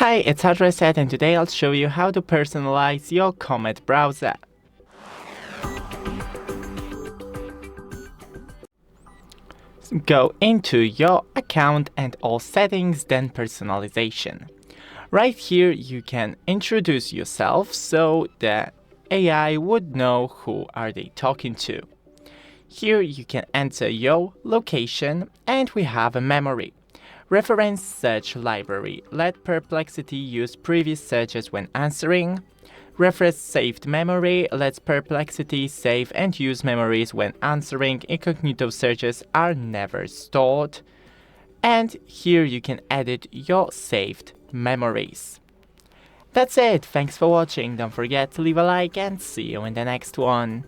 Hi, it's HardReset and today I'll show you how to personalize your Comet browser. Go into your account and all settings, then personalization. Right here you can introduce yourself so the AI would know who are they talking to. Here you can enter your location and we have a memory. Reference search library. Let Perplexity use previous searches when answering. Reference saved memory. Let Perplexity save and use memories when answering. Incognito searches are never stored. And here you can edit your saved memories. That's it. Thanks for watching. Don't forget to leave a like and see you in the next one.